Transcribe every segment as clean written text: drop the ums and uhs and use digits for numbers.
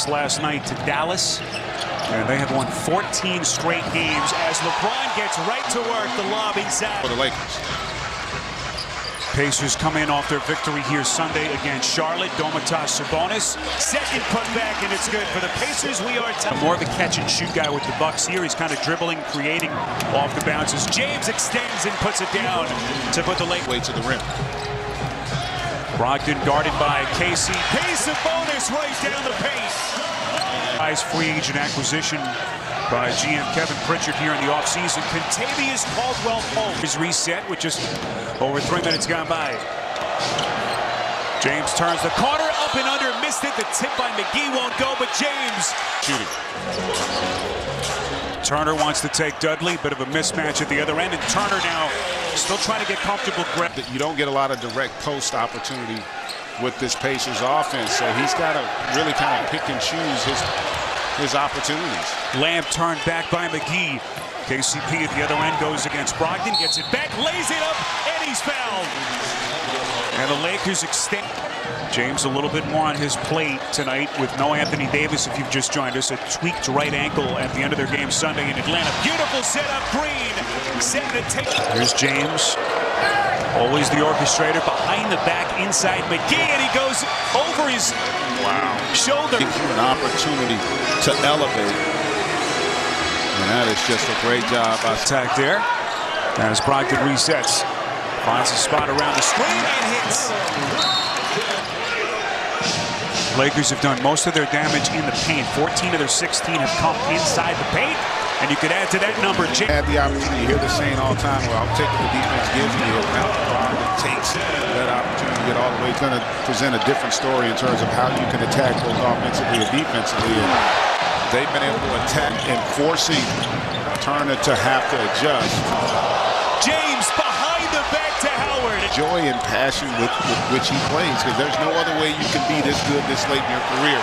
Last night to Dallas, and they have won 14 straight games as LeBron gets right to work. The lob inside for the Lakers. Pacers come in off their victory here Sunday against Charlotte. Domantas Sabonis, second putback, and it's good for the Pacers. We are more of a catch-and-shoot guy with the Bucks here. He's kind of dribbling, creating off the bounces. James extends and puts it down to put the Lakers way to the rim. Brogdon guarded by Casey. Sabonis right down the paint. Nice free agent acquisition by GM Kevin Pritchard here in the offseason. Kentavious Caldwell-Pope is reset with just over 3 minutes gone by. James turns the corner, up and under, missed it. The tip by McGee won't go, but James shooting. Turner wants to take Dudley, bit of a mismatch at the other end, and Turner now still trying to get comfortable. You don't get a lot of direct post opportunity with this Pacers offense, so he's got to really kind of pick and choose his opportunities. Lamb turned back by McGee. KCP at the other end goes against Brogdon, gets it back, lays it up, and he's fouled. And the Lakers extend. James a little bit more on his plate tonight with no Anthony Davis. If you've just joined us, a tweaked right ankle at the end of their game Sunday in Atlanta. Beautiful setup, Green setting the take. Here's James, always the orchestrator, behind the back, inside McGee, and he goes over his shoulder. Gives you an opportunity to elevate, and that is just a great job. Attack there as Brogdon resets, finds a spot around the screen and hits. Lakers have done most of their damage in the paint. 14 of their 16 have come inside the paint. And you could add to that number. Had the opportunity. You hear the saying all the time, well, I'll take what the defense gives me. Now LeBron takes that opportunity to get all the way. It's going to present a different story in terms of how you can attack both offensively and defensively. And they've been able to attack and forcing Turner to have to adjust. James behind the back to Howard. Joy and passion with which he plays, because there's no other way you can be this good this late in your career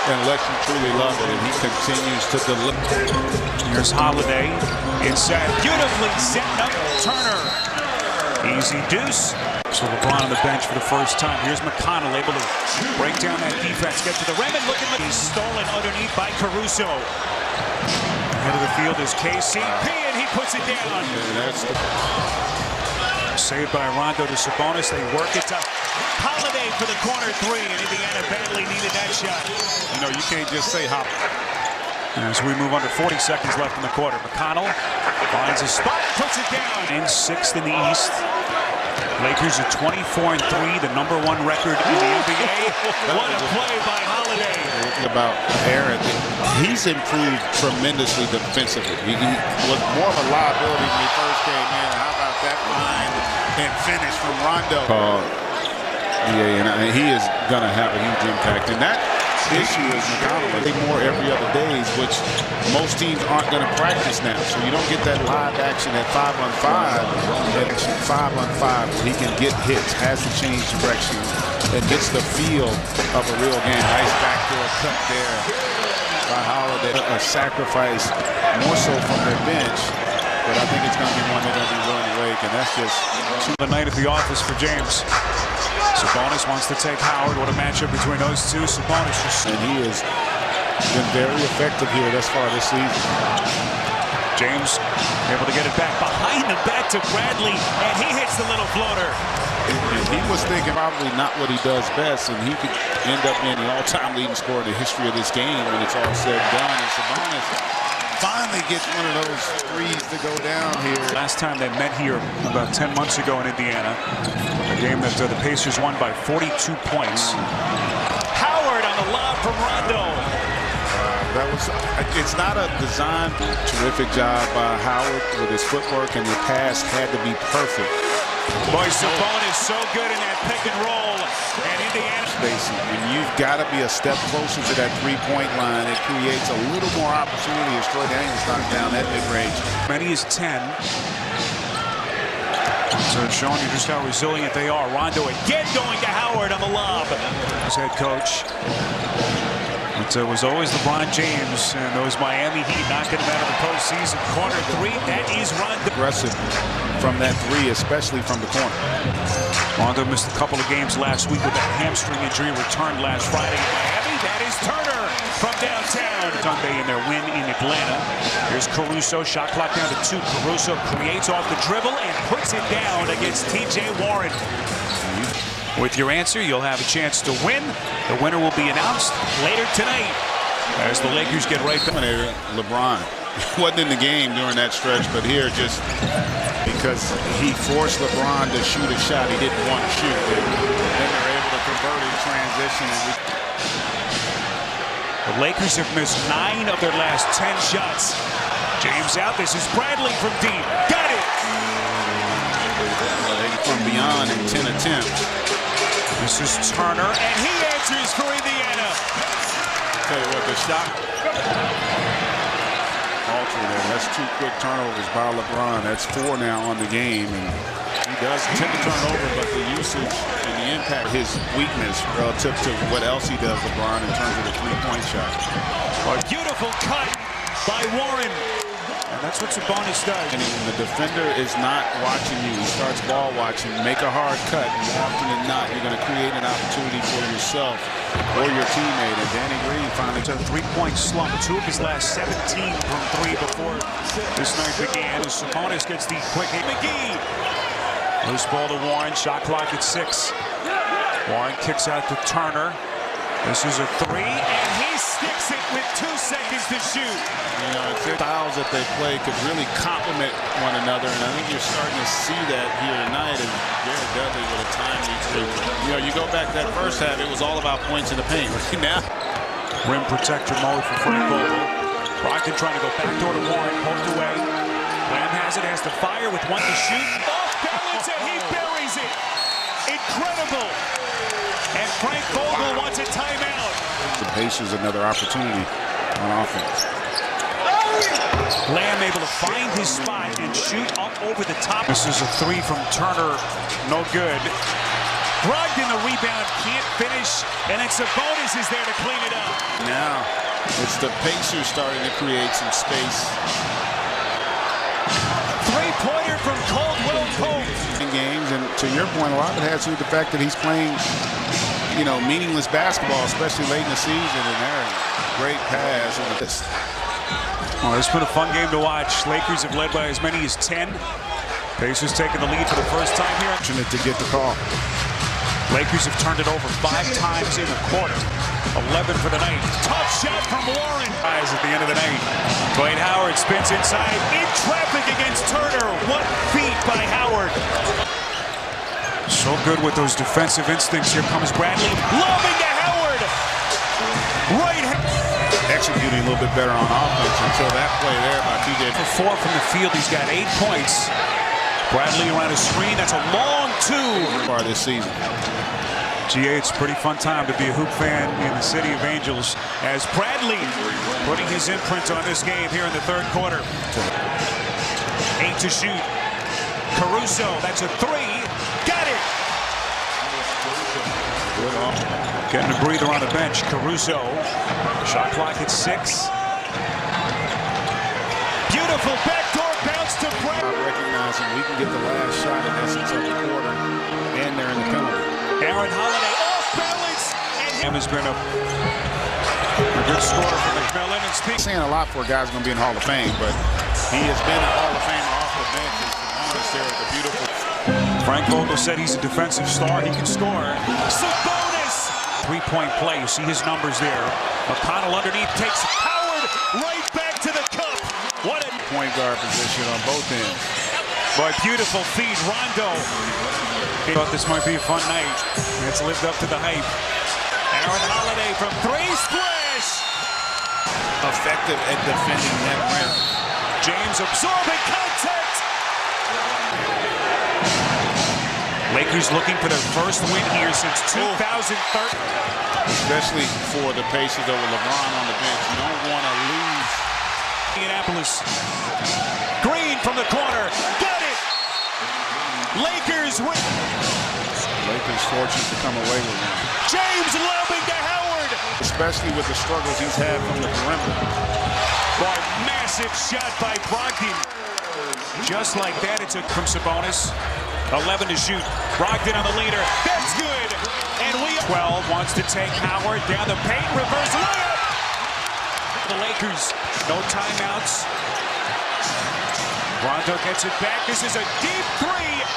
unless you truly love it, and he continues to deliver. Here's Holiday inside, beautifully setting up Turner. Easy deuce. So LeBron on the bench for the first time. Here's McConnell able to break down that defense, get to the rim, and looking like he's stolen underneath by Caruso. Head of the field is KCP, and he puts it down. Saved by Rondo to Sabonis. They work it to Holiday for the corner three, and Indiana badly needed that shot. You know, you can't just say hop. As we move under 40 seconds left in the quarter, McConnell finds a spot, puts it down. In sixth in the East. Lakers are 24-3, the #1 record in the NBA. What a play by Holiday. About Aaron, he's improved tremendously defensively. He was more of a liability when he first came in. How about that line and finish from Rondo? And he is going to have a huge impact. And that issue is McConnell more every other days, which most teams aren't going to practice now. So you don't get that live action at 5-on-5. Action 5-on-5 where he can get hits, has to change direction, and gets the feel of a real game. Nice backdoor cut there by Holiday. A sacrifice more so from their bench, but I think it's going to be one they're going to be willing to wake, and that's just the night at the office for James. Sabonis wants to take Howard. What a matchup between those two. Sabonis just... And he has been very effective here thus far this season. James able to get it back behind the back to Bradley, and he hits the little floater. And he was thinking probably not what he does best, and he could end up being the all-time leading scorer in the history of this game when it's all said and done. And Sabonis finally gets one of those threes to go down here. Last time they met here about 10 months ago in Indiana, a game that the Pacers won by 42 points. Howard on the lob from Rondo. It's not a design. Terrific job by Howard with his footwork, and the pass had to be perfect. Boy, Sabonis so good in that pick and roll, and Indiana spacing. And you've got to be a step closer to that three-point line. It creates a little more opportunity as Troy Daniels knocks down that mid-range. Many as 10. So showing you just how resilient they are. Rondo again going to Howard on the lob. His head coach. It was always LeBron James and those Miami Heat knocking him out of the postseason. Corner three, that is Rondo. Aggressive from that three, especially from the corner. Rondo missed a couple of games last week with a hamstring injury, returned last Friday in Miami. That is Turner from down Sunday in their win in Atlanta. Here's Caruso, shot clock down to 2. Caruso creates off the dribble and puts it down against T.J. Warren. With your answer, you'll have a chance to win. The winner will be announced later tonight as the Lakers get right back. LeBron wasn't in the game during that stretch, but here just because he forced LeBron to shoot a shot he didn't want to shoot. And then they're able to convert in transition. The Lakers have missed 9 of their last 10 shots. James out. This is Bradley from deep. Got it! From beyond in 10 attempts. This is Turner, and he answers for Indiana. Tell you what, the shot alter there. That's 2 quick turnovers by LeBron. That's 4 now on the game, and he does tend to turn over, but the usage and the impact, his weakness relative to what else he does, LeBron, in terms of the 3-point shot. A beautiful cut by Warren. And that's what Sabonis does. And the defender is not watching you. He starts ball watching. Make a hard cut. More often than not, you're going to create an opportunity for yourself or your teammate. And Danny Green finally took a 3-point slump. 2 of his last 17 from 3 before this night began. As Sabonis gets the quick hit. McGee. Loose ball to Warren. Shot clock at 6. Warren kicks out to Turner. This is a 3, and he sticks it with 2 seconds to shoot. You know, the styles that they play could really complement one another, and I think you're starting to see that here tonight as Jared Dudley with a timely 3. You know, you go back that first half, it was all about points in the paint. Now, rim protector mode for Frank Vogel. Brogdon trying to go backdoor to Warren, poked away. Lamb has it, has to fire with 1 to shoot. Off balance, and he buries it. Incredible. And Frank Vogel wants a timeout. The Pacers another opportunity on offense. Lamb able to find his spot and shoot up over the top. This is a 3 from Turner. No good. Brogdon the rebound, can't finish, and then Sabonis is there to clean it up. Now it's the Pacers starting to create some space. 3-pointer from Caldwell Pope. In games, and to your point, a lot of it has to do with the fact that he's playing, you know, meaningless basketball, especially late in the season, and there, great pass. Well, it's been a fun game to watch. Lakers have led by as many as 10. Pacers taking the lead for the first time here. Fortunate to get the call. Lakers have turned it over 5 times in the quarter. 11 for the night. Tough shot from Warren. Eyes at the end of the night. Dwight Howard spins inside in traffic against Turner. What feat by Howard. So good with those defensive instincts. Here comes Bradley. Lobbing to Howard. Right. Executing a little bit better on offense until that play there by TJ. For 4 from the field, he's got 8 points. Bradley around a screen. That's a long 2. Far this season. GA, it's a pretty fun time to be a hoop fan in the city of Angels as Bradley putting his imprint on this game here in the 3rd quarter. 8 to shoot. Caruso, that's a 3. Got it. Getting a breather on the bench. Caruso. Shot clock at 6. Beautiful backdoor bounce to Bradley. Recognizing we can get the last shot in essence of the quarter, and they're in the penalty. Aaron Holiday off balance, and him has been a good scorer for McMillan. And speaking, saying a lot for a guy's going to be in the Hall of Fame, but he has been a Hall of Famer off the bench. It's there with the beautiful. Frank Vogel said he's a defensive star. He can score. Sabonis, 3-point play. You see his numbers there. McConnell underneath takes Howard right back to the cup. What a point guard position on both ends. Boy, beautiful feed, Rondo. Thought this might be a fun night. It's lived up to the hype. Aaron Holiday from 3, splash! Effective at defending that rim. James absorbing contact. Lakers looking for their first win here since 2013. Especially for the Pacers over LeBron on the bench. You don't want to lose. Indianapolis. Green from the corner. Got it! Lakers win. Lakers fortunate to come away with it. James lobbing to Howard. Especially with the struggles he's had from the perimeter. Boy, massive shot by Brogdon. Just like that, it's from Sabonis. 11 to shoot. Brogdon on the leader. That's good. And 12 wants to take Howard down the paint. Reverse layup. The Lakers. No timeouts. Rondo gets it back. This is a deep three.